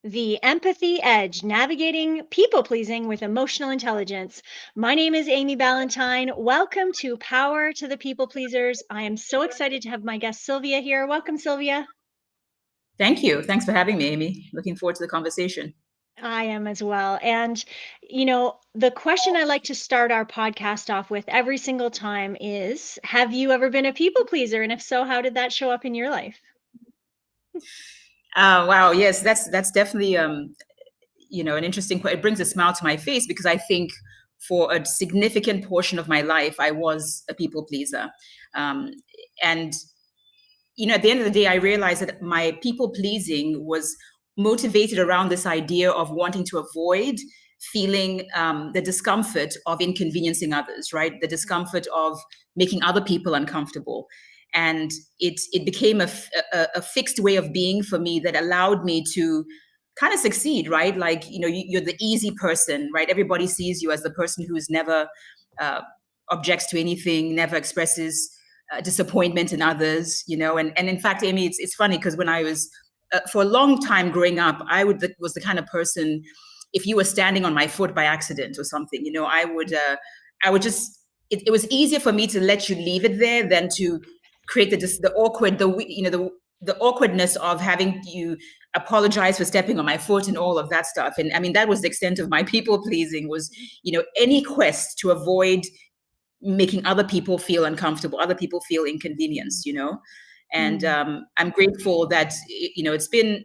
The Empathy Edge, Navigating People Pleasing with Emotional Intelligence. My name is Amy Ballantyne. Welcome to Power to the People Pleasers. I am so excited to have my guest Sylvia here. Welcome, Sylvia. Thank you. Thanks for having me, Amy. Looking forward to the conversation. I am as well. And, the question I like to start our podcast off with every single time is, have you ever been a people pleaser? And if so, how did that show up in your life? Wow. Yes, that's definitely an interesting. It brings a smile to my face because I think for a significant portion of my life I was a people pleaser, um, and at the end of the day, I realized that my people pleasing was motivated around this idea of wanting to avoid feeling the discomfort of inconveniencing others, right? The discomfort of making other people uncomfortable. And it became a fixed way of being for me that allowed me to kind of succeed, right? Like, you're the easy person, right? Everybody sees you as the person who's never uh, objects to anything, never expresses disappointment in others, and in fact, Amy, it's funny because when I was for a long time growing up, was the kind of person, if you were standing on my foot by accident or something, I would just it was easier for me to let you leave it there than to create the awkward the awkwardness of having you apologize for stepping on my foot and all of that stuff. And I mean, that was the extent of my people pleasing, was any quest to avoid making other people feel uncomfortable, other people feel inconvenienced, And I'm grateful that it's been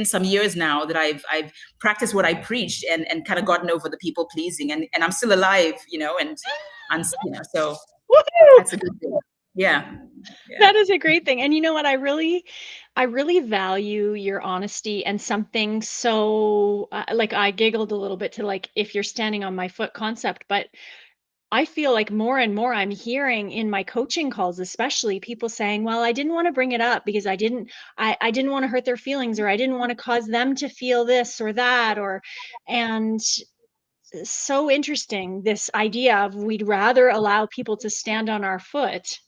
some years now that I've practiced what I preached and kind of gotten over the people pleasing, and I'm still alive, and so Woohoo! that's a good thing. Yeah. Yeah. That is a great thing. And you know what? I really value your honesty, and something so like I giggled a little bit to like if you're standing on my foot concept, but I feel like more and more I'm hearing in my coaching calls, especially people saying, well, I didn't want to bring it up because I didn't want to hurt their feelings, or I didn't want to cause them to feel this or that, and so interesting, this idea of we'd rather allow people to stand on our foot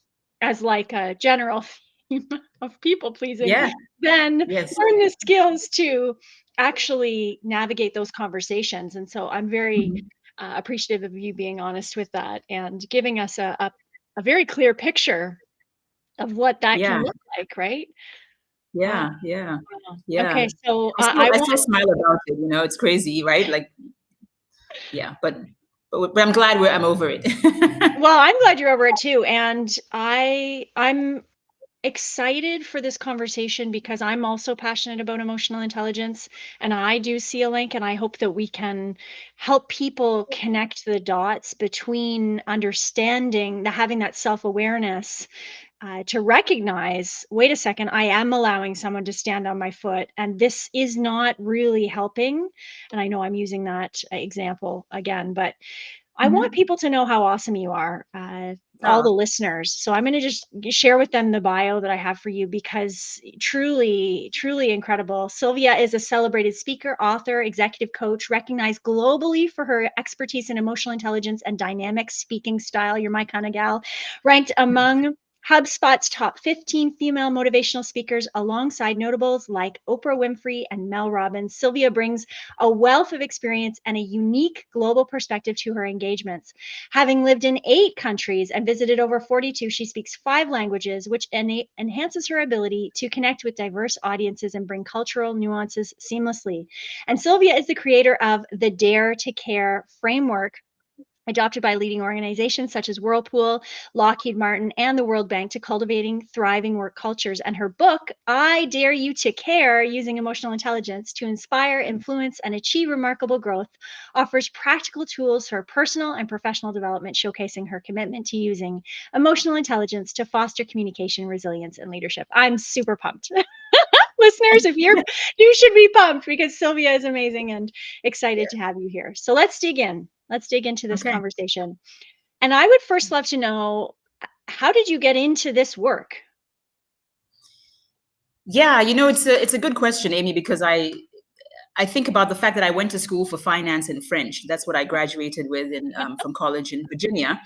as like a general theme of people pleasing Yeah. than Yes. learn the skills to actually navigate those conversations. And so I'm very Mhm. appreciative of you being honest with that and giving us a very clear picture of what that can Yeah. look like, right? Wow. Yeah. Yeah. Wow. Yeah. Okay, so I I still want smile about it. It's crazy, right? Like, yeah, but I'm glad I'm over it. well, I'm glad you're over it too. And I'm excited for this conversation because I'm also passionate about emotional intelligence, and I do see a link, and I hope that we can help people connect the dots between understanding the having that self-awareness, to recognize, wait a second, I am allowing someone to stand on my foot, and this is not really helping. And I know I'm using that example again, but I want Mhm. people to know how awesome you are, all Oh, the listeners. So I'm going to just share with them the bio that I have for you, because truly, truly incredible. Sylvia is a celebrated speaker, author, executive coach, recognized globally for her expertise in emotional intelligence and dynamic speaking style. You're my kind of gal. Ranked among HubSpot's top 15 female motivational speakers alongside notables like Oprah Winfrey and Mel Robbins. Sylvia brings a wealth of experience and a unique global perspective to her engagements. Having lived in 8 countries and visited over 42, she speaks 5 languages, which enhances her ability to connect with diverse audiences and bring cultural nuances seamlessly. And Sylvia is the creator of the Dare to Care framework, adopted by leading organizations such as Whirlpool, Lockheed Martin, and the World Bank to cultivating thriving work cultures. And her book, I Dare You to Care, Using Emotional Intelligence to Inspire, Influence, and Achieve Remarkable Growth, offers practical tools for personal and professional development, showcasing her commitment to using emotional intelligence to foster communication, resilience, and leadership. I'm super pumped. Listeners, if you should be pumped, because Sylvia is amazing and excited to have you here. So let's dig in. Let's dig into this okay. conversation. And I would first love to know, how did you get into this work? Yeah, it's a good question, Amy, because I think about the fact that I went to school for finance and French. That's what I graduated with from college in Virginia.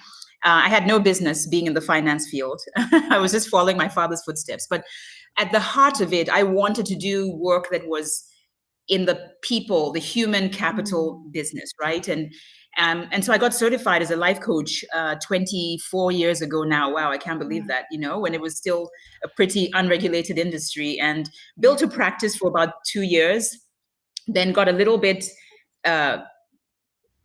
I had no business being in the finance field. I was just following my father's footsteps. But at the heart of it, I wanted to do work that was in the people, the human capital business, right? And so I got certified as a life coach 24 years ago now. Wow, I can't believe that, when it was still a pretty unregulated industry, and built a practice for about 2 years, then got a little bit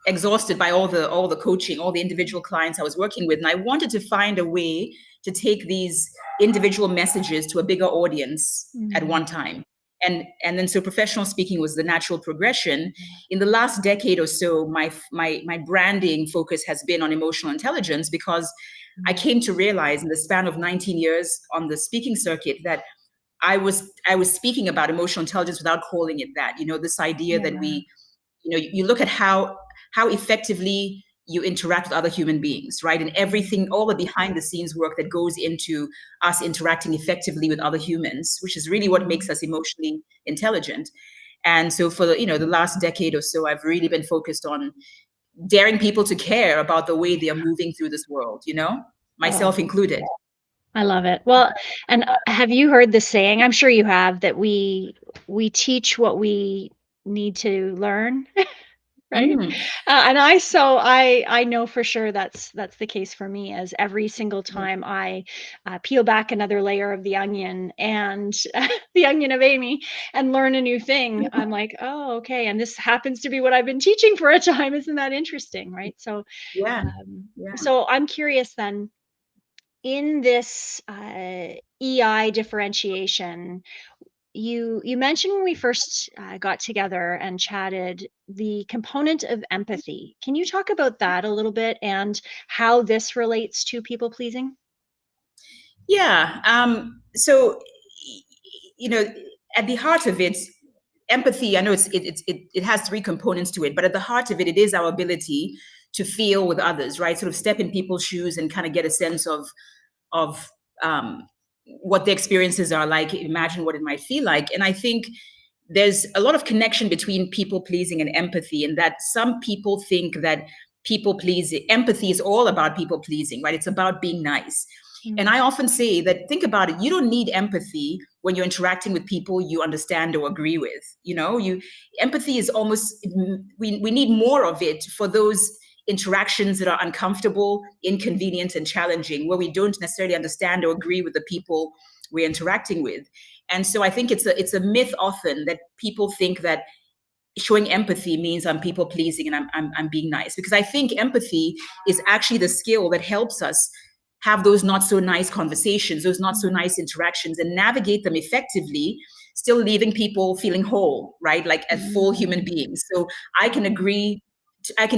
exhausted by all the coaching, all the individual clients I was working with. And I wanted to find a way to take these individual messages to a bigger audience at one time. And then so professional speaking was the natural progression. In the last decade or so, my branding focus has been on emotional intelligence, because I came to realize in the span of 19 years on the speaking circuit that I was speaking about emotional intelligence without calling it that. This idea that you look at how effectively you interact with other human beings, right? And everything, all the behind the scenes work that goes into us interacting effectively with other humans, which is really what makes us emotionally intelligent. And so for the last decade or so, I've really been focused on daring people to care about the way they are moving through this world, myself included. I love it. Well, and have you heard the saying? I'm sure you have, that we teach what we need to learn, right? And I know for sure that's the case for me, as every single time I peel back another layer of the onion, and the onion of Amy, and learn a new thing, I'm like, oh, okay. And this happens to be what I've been teaching for a time. Isn't that interesting? Right. So, Yeah. so I'm curious then, in this EI differentiation, you mentioned when we first got together and chatted, the component of empathy. Can you talk about that a little bit, and how this relates to people pleasing? Yeah. So, at the heart of it, empathy, I know it has three components to it, but at the heart of it, it is our ability to feel with others, right? Sort of step in people's shoes and kind of get a sense of what the experiences are like, imagine what it might feel like. And I think there's a lot of connection between people pleasing and empathy, and that some people think that empathy is all about people pleasing, right? It's about being nice. And I often say that, think about it, you don't need empathy when you're interacting with people you understand or agree with. Empathy is almost, we need more of it for those interactions that are uncomfortable, inconvenient, and challenging, where we don't necessarily understand or agree with the people we're interacting with. And so I think it's a myth often that people think that showing empathy means I'm people pleasing and I'm being nice, because I think empathy is actually the skill that helps us have those not so nice conversations, those not so nice interactions, and navigate them effectively, still leaving people feeling whole, right? Like as full human beings. So I can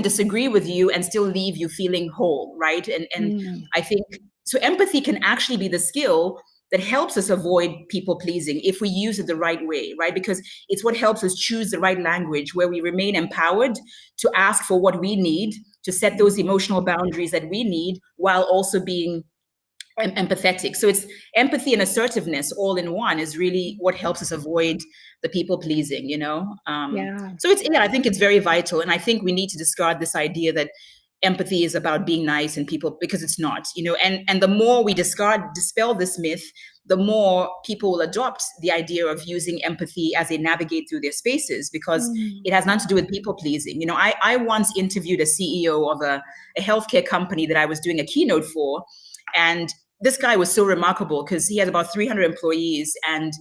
disagree with you and still leave you feeling whole, right? And I think so. Empathy can actually be the skill that helps us avoid people pleasing if we use it the right way, right? Because it's what helps us choose the right language, where we remain empowered to ask for what we need, to set those emotional boundaries that we need, while also being empathetic. So it's empathy and assertiveness all in one is really what helps us avoid the people pleasing, So I think it's very vital. And I think we need to discard this idea that empathy is about being nice and people, because it's not, and the more we dispel this myth, the more people will adopt the idea of using empathy as they navigate through their spaces, because it has nothing to do with people pleasing. I once interviewed a CEO of a healthcare company that I was doing a keynote for, and this guy was so remarkable because he had about 300 employees, and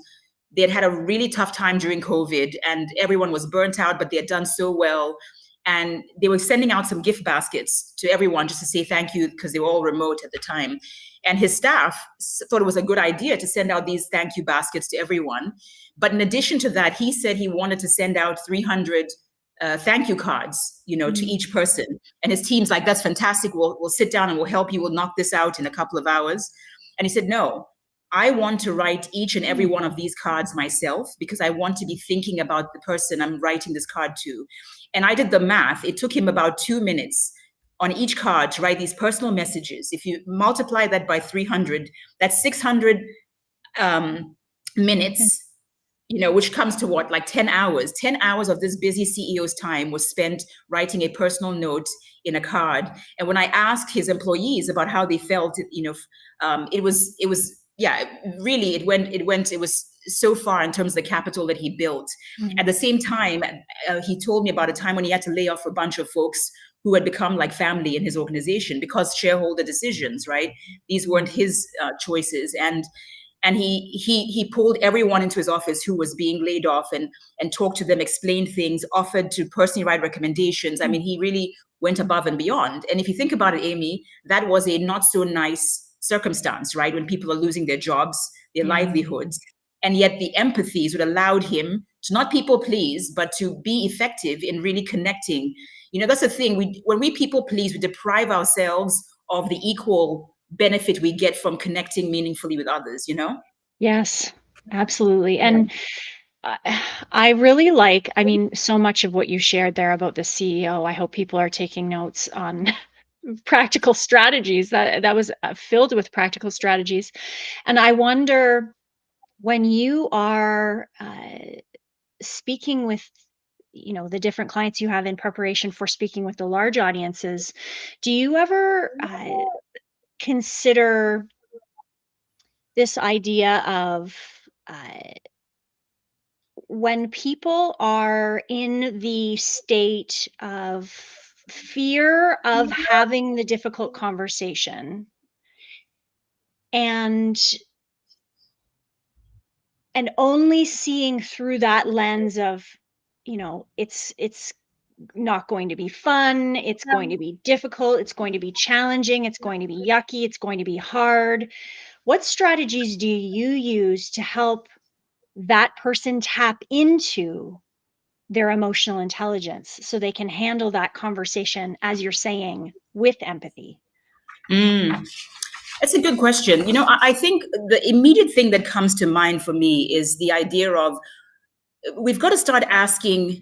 they had a really tough time during COVID, and everyone was burnt out, but they had done so well. And they were sending out some gift baskets to everyone just to say thank you, because they were all remote at the time. And his staff thought it was a good idea to send out these thank you baskets to everyone. But in addition to that, he said he wanted to send out 300 thank you cards, to each person. And his team's like, that's fantastic. We'll sit down and we'll help you. We'll knock this out in a couple of hours. And he said, no, I want to write each and every one of these cards myself, because I want to be thinking about the person I'm writing this card to. And I did the math. It took him about 2 minutes on each card to write these personal messages. If you multiply that by 300, that's 600 minutes, which comes to what, like 10 hours. 10 hours of this busy CEO's time was spent writing a personal note in a card. And when I asked his employees about how they felt, it was so far in terms of the capital that he built. Mm-hmm. At the same time, he told me about a time when he had to lay off a bunch of folks who had become like family in his organization because shareholder decisions, right? These weren't his choices. And he pulled everyone into his office who was being laid off and talked to them, explained things, offered to personally write recommendations. I mean, he really went above and beyond. And if you think about it, Amy, that was a not so nice circumstance, right? When people are losing their jobs, their livelihoods. And yet the empathy is what allowed him to not people please, but to be effective in really connecting. You know, that's the thing. When we people please, we deprive ourselves of the equal benefit we get from connecting meaningfully with others, you know? Yes, absolutely. And I really like, I mean, so much of what you shared there about the CEO. I hope people are taking notes on practical strategies. That was filled with practical strategies. And I wonder, when you are speaking with, the different clients you have in preparation for speaking with the large audiences, do you ever consider this idea of when people are in the state of fear of having the difficult conversation, and only seeing through that lens of, it's not going to be fun, it's going to be difficult, it's going to be challenging, it's going to be yucky, it's going to be hard. What strategies do you use to help that person tap into their emotional intelligence so they can handle that conversation, as you're saying, with empathy? That's a good question. You know, I think the immediate thing that comes to mind for me is the idea of we've got to start asking,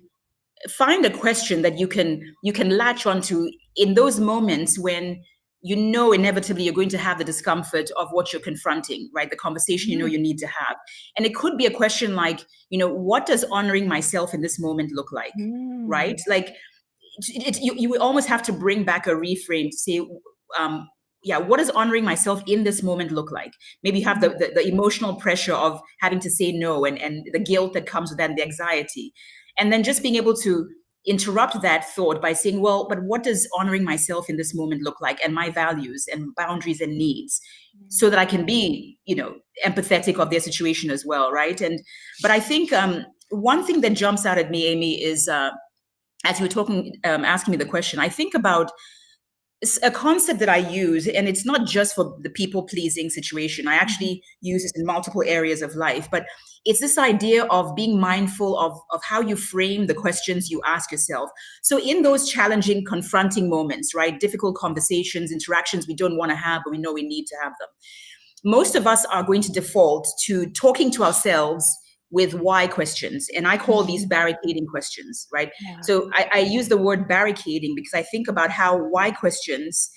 find a question that you can latch onto in those moments when you know inevitably you're going to have the discomfort of what you're confronting, right? The conversation you know you need to have. And it could be a question like, what does honoring myself in this moment look like, right? Like you almost have to bring back a reframe to say, what does honoring myself in this moment look like? Maybe you have the emotional pressure of having to say no and the guilt that comes with that and the anxiety. And then just being able to interrupt that thought by saying, well, but what does honoring myself in this moment look like, and my values and boundaries and needs, so that I can be, empathetic of their situation as well, right? But I think one thing that jumps out at me, Amy, is as you were talking, asking me the question, I think about a concept that I use, and it's not just for the people-pleasing situation. I actually use this in multiple areas of life, but it's this idea of being mindful of how you frame the questions you ask yourself. So in those challenging, confronting moments, right, difficult conversations, interactions we don't want to have, but we know we need to have them, most of us are going to default to talking to ourselves with why questions. And I call these barricading questions, right? Yeah. So I use the word barricading because I think about how why questions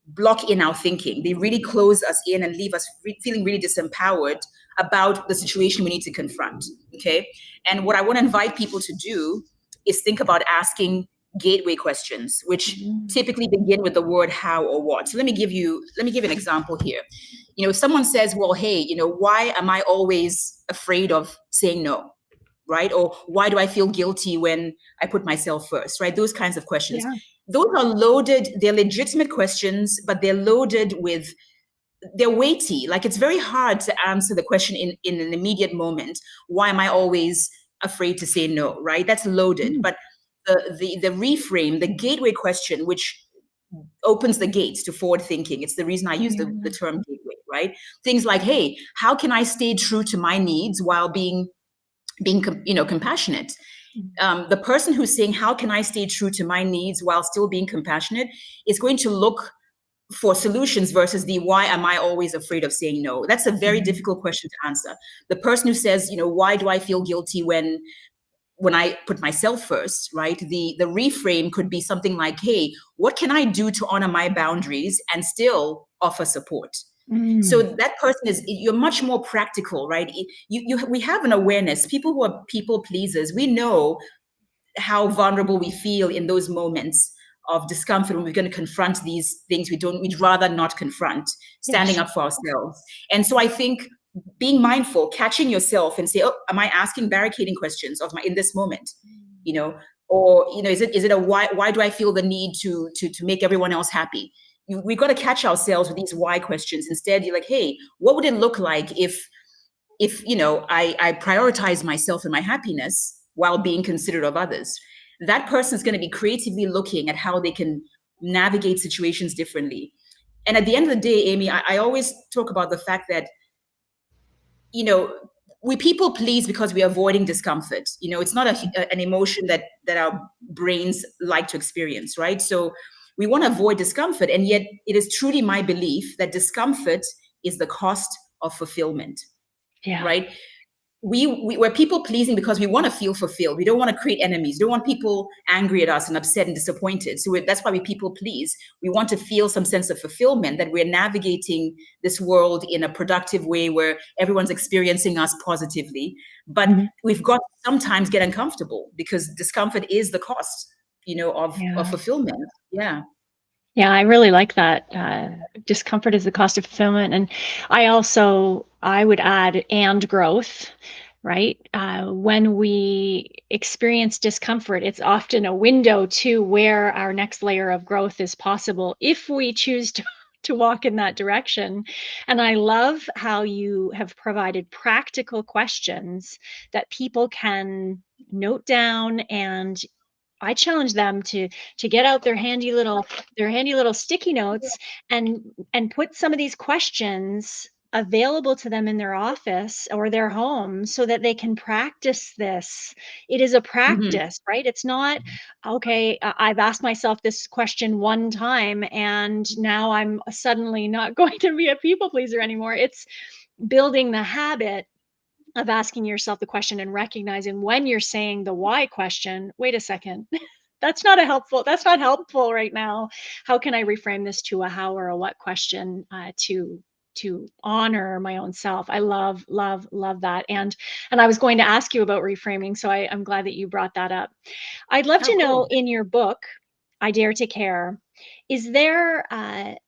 block in our thinking. They really close us in and leave us feeling really disempowered about the situation we need to confront, okay? And what I want to invite people to do is think about asking gateway questions, which typically begin with the word how or what. So let me give you an example here. If someone says, well, hey, why am I always afraid of saying no, right? Or why do I feel guilty when I put myself first, right? Those kinds of questions. Yeah. Those are loaded, they're legitimate questions, but they're loaded with, they're weighty. Like, it's very hard to answer the question in an immediate moment. Why am I always afraid to say no, right? That's loaded. But the reframe, the gateway question, which opens the gates to forward thinking. It's the reason I use the term gateway, right? Things like, hey, how can I stay true to my needs while being compassionate? The person who's saying, how can I stay true to my needs while still being compassionate, is going to look for solutions versus the why am I always afraid of saying no? That's a very difficult question to answer. The person who says, why do I feel guilty when I put myself first, right? The reframe could be something like, hey, what can I do to honor my boundaries and still offer support? So that person you're much more practical, right? We have an awareness. People who are people pleasers, we know how vulnerable we feel in those moments of discomfort when we're going to confront these things we'd rather not confront, standing up for ourselves. And so I think being mindful, catching yourself and say, oh, am I asking barricading questions of my in this moment? You know, or is it a why do I feel the need to make everyone else happy? We've got to catch ourselves with these why questions. Instead, you're like, hey, what would it look like if I prioritize myself and my happiness while being considerate of others? That person is going to be creatively looking at how they can navigate situations differently. And at the end of the day, Amy, I always talk about the fact that, we people please because we're avoiding discomfort. It's not an emotion that our brains like to experience, right? So we want to avoid discomfort. And yet it is truly my belief that discomfort is the cost of fulfillment. Yeah. Right? We're people pleasing because we want to feel fulfilled. We don't want to create enemies. We don't want people angry at us and upset and disappointed. So that's why we people please. We want to feel some sense of fulfillment, that we're navigating this world in a productive way where everyone's experiencing us positively. But we've got to sometimes get uncomfortable because discomfort is the cost, of fulfillment. Yeah. Yeah, I really like that. Discomfort is the cost of fulfillment. And I would add, and growth, right? When we experience discomfort, it's often a window to where our next layer of growth is possible if we choose to walk in that direction. And I love how you have provided practical questions that people can note down, and I challenge them to get out their handy little sticky notes and put some of these questions available to them in their office or their home so that they can practice this. It is a practice, right? It's not, okay, I've asked myself this question one time and now I'm suddenly not going to be a people pleaser anymore. It's building the habit of asking yourself the question and recognizing when you're saying the why question, wait a second, that's not helpful right now. How can I reframe this to a how or a what question, to honor my own self? I love that. And I was going to ask you about reframing, so I'm glad that you brought that up. I'd love to know, in your book, I Dare to Care, is there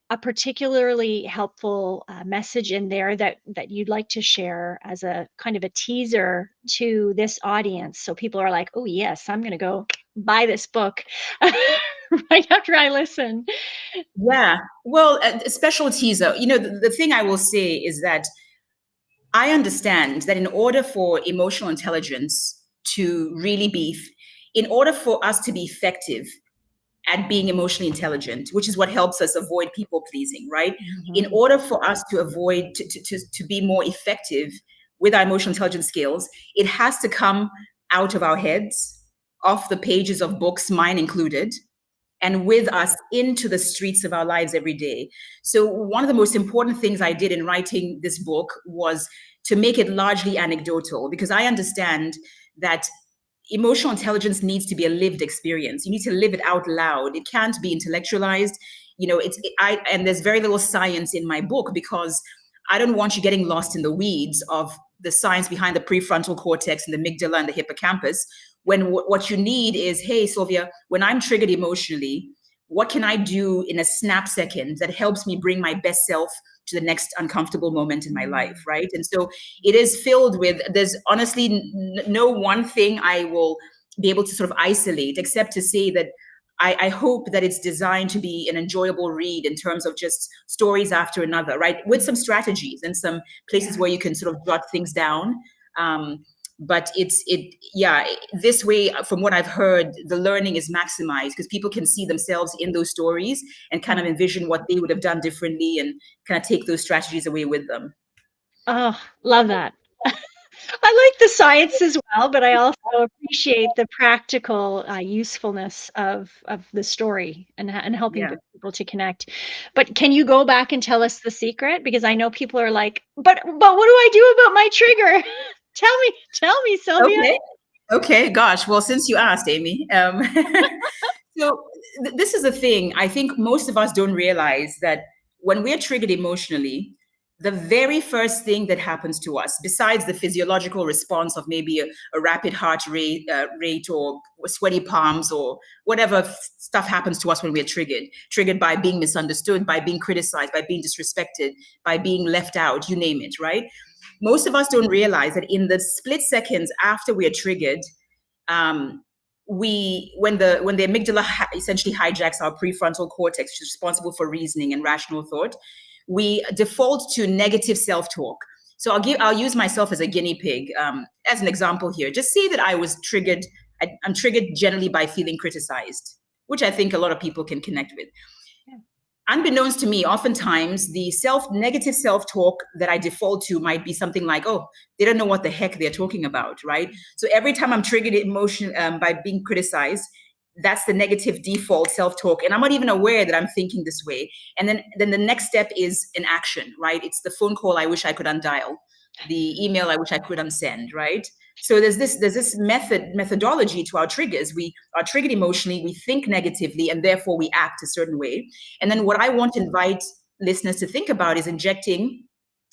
a particularly helpful message in there that you'd like to share as a kind of a teaser to this audience, so people are like, oh yes, I'm going to go buy this book right after I listen? Yeah. Well, a special teaser. The thing I will say is that I understand that in order for emotional intelligence to really in order for us to be effective at being emotionally intelligent, which is what helps us avoid people pleasing, right? In order for us to avoid, to be more effective with our emotional intelligence skills, it has to come out of our heads, off the pages of books, mine included, and with us into the streets of our lives every day. So one of the most important things I did in writing this book was to make it largely anecdotal, because I understand that emotional intelligence needs to be a lived experience. You need to live it out loud. It can't be intellectualized. And there's very little science in my book because I don't want you getting lost in the weeds of the science behind the prefrontal cortex and the amygdala and the hippocampus, when what you need is, hey, Sylvia, when I'm triggered emotionally, what can I do in a snap second that helps me bring my best self to the next uncomfortable moment in my life, right? And so it is filled with, there's honestly no one thing I will be able to sort of isolate, except to say that I hope that it's designed to be an enjoyable read in terms of just stories after another, right? With some strategies and some places where you can sort of jot things down. But this way, from what I've heard, the learning is maximized because people can see themselves in those stories and kind of envision what they would have done differently and kind of take those strategies away with them. Oh, love that. I like the science as well, but I also appreciate the practical usefulness of the story and helping people to connect. But can you go back and tell us the secret? Because I know people are like, but what do I do about my trigger? Tell me, Sylvia. Okay. Gosh. Well, since you asked, Amy, so this is the thing. I think most of us don't realize that when we're triggered emotionally, the very first thing that happens to us, besides the physiological response of maybe a rapid heart rate or sweaty palms or whatever stuff happens to us when we're triggered by being misunderstood, by being criticized, by being disrespected, by being left out, you name it, right? most of us don't realize that in the split seconds after we are triggered, when the amygdala essentially hijacks our prefrontal cortex, which is responsible for reasoning and rational thought, we default to negative self-talk. So I'll use myself as a guinea pig as an example here. Just say that I was triggered. I'm triggered generally by feeling criticized, which I think a lot of people can connect with. Unbeknownst to me, oftentimes the negative self-talk that I default to might be something like, oh, they don't know what the heck they're talking about, right? So every time I'm triggered by being criticized, that's the negative default self-talk. And I'm not even aware that I'm thinking this way. And then the next step is an action, right? It's the phone call I wish I could undial, the email I wish I could unsend, right? So there's this methodology to our triggers. We are triggered emotionally, we think negatively, and therefore we act a certain way. And then what I want to invite listeners to think about is injecting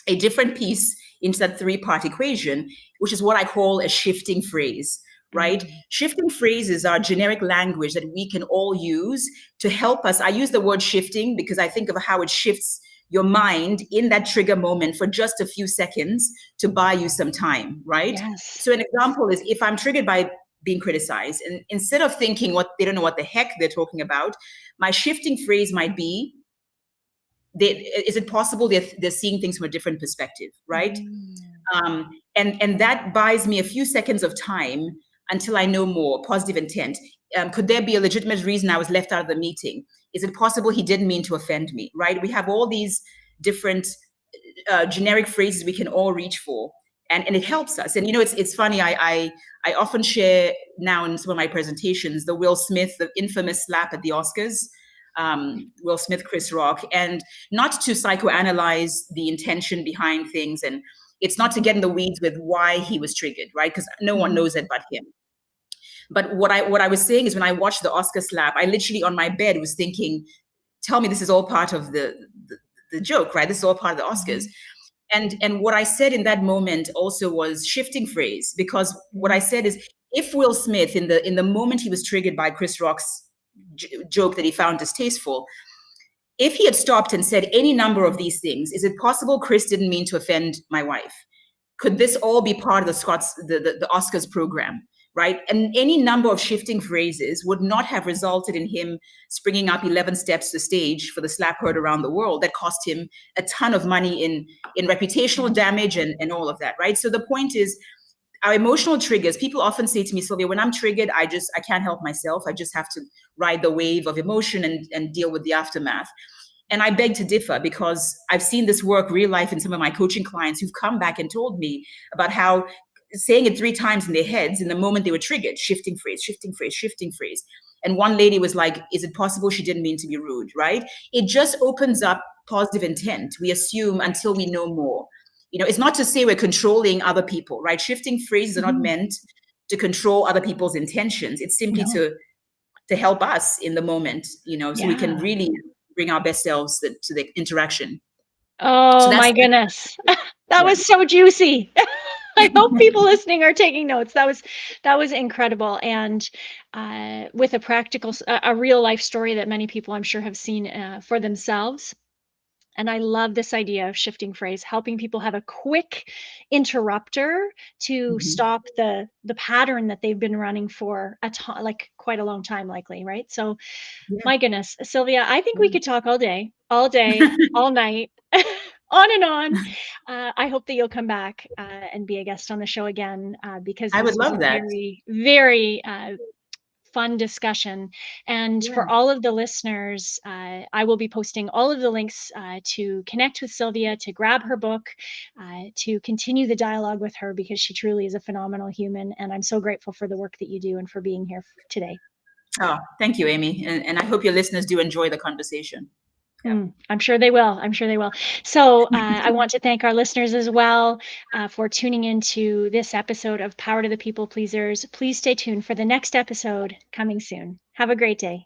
a different piece into that three-part equation, which is what I call a shifting phrase, right? Mm-hmm. Shifting phrases are generic language that we can all use to help us. I use the word shifting because I think of how it shifts your mind in that trigger moment for just a few seconds to buy you some time, right? Yes. So an example is if I'm triggered by being criticized, and instead of thinking they don't know what the heck they're talking about, my shifting phrase might be, is it possible they're seeing things from a different perspective, right? And that buys me a few seconds of time until I know more. Positive intent. Could there be a legitimate reason I was left out of the meeting? Is it possible he didn't mean to offend me, right? We have all these different generic phrases we can all reach for, and it helps us. And, it's funny, I often share now in some of my presentations, the infamous slap at the Oscars, Will Smith, Chris Rock, and not to psychoanalyze the intention behind things. And it's not to get in the weeds with why he was triggered, right? Because no one knows it but him. But what I was saying is when I watched the Oscar slap, I literally on my bed was thinking, tell me this is all part of the joke, right? This is all part of the Oscars. And what I said in that moment also was shifting phrase, because what I said is, if Will Smith in the moment he was triggered by Chris Rock's joke that he found distasteful, if he had stopped and said any number of these things, is it possible Chris didn't mean to offend my wife? Could this all be part of the Oscars program? Right? And any number of shifting phrases would not have resulted in him springing up 11 steps to the stage for the slap heard around the world that cost him a ton of money in reputational damage and all of that, right? So the point is, our emotional triggers, people often say to me, Sylvia, when I'm triggered, I can't help myself. I just have to ride the wave of emotion and deal with the aftermath. And I beg to differ, because I've seen this work real life in some of my coaching clients who've come back and told me about how saying it 3 times in their heads in the moment they were triggered, shifting phrase, shifting phrase, shifting phrase. And one lady was like, is it possible she didn't mean to be rude, right? It just opens up positive intent. We assume until we know more. It's not to say we're controlling other people, right? Shifting phrases are not meant to control other people's intentions. It's simply to help us in the moment, so we can really bring our best selves to the interaction. Oh, so my goodness. That was so juicy. I hope people listening are taking notes. That was incredible. And with a real life story that many people I'm sure have seen for themselves. And I love this idea of shifting phrase, helping people have a quick interrupter to stop the pattern that they've been running for quite a long time, likely, right? So my goodness, Sylvia, I think we could talk all day, all night, on and on. I hope that you'll come back and be a guest on the show again, because I would love that. Very, very fun discussion. And for all of the listeners, I will be posting all of the links to connect with Sylvia, to grab her book, to continue the dialogue with her, because she truly is a phenomenal human. And I'm so grateful for the work that you do and for being here today. Oh, thank you, Amy. And I hope your listeners do enjoy the conversation. Yeah. I'm sure they will. So I want to thank our listeners as well for tuning into this episode of Power to the People Pleasers. Please stay tuned for the next episode coming soon. Have a great day.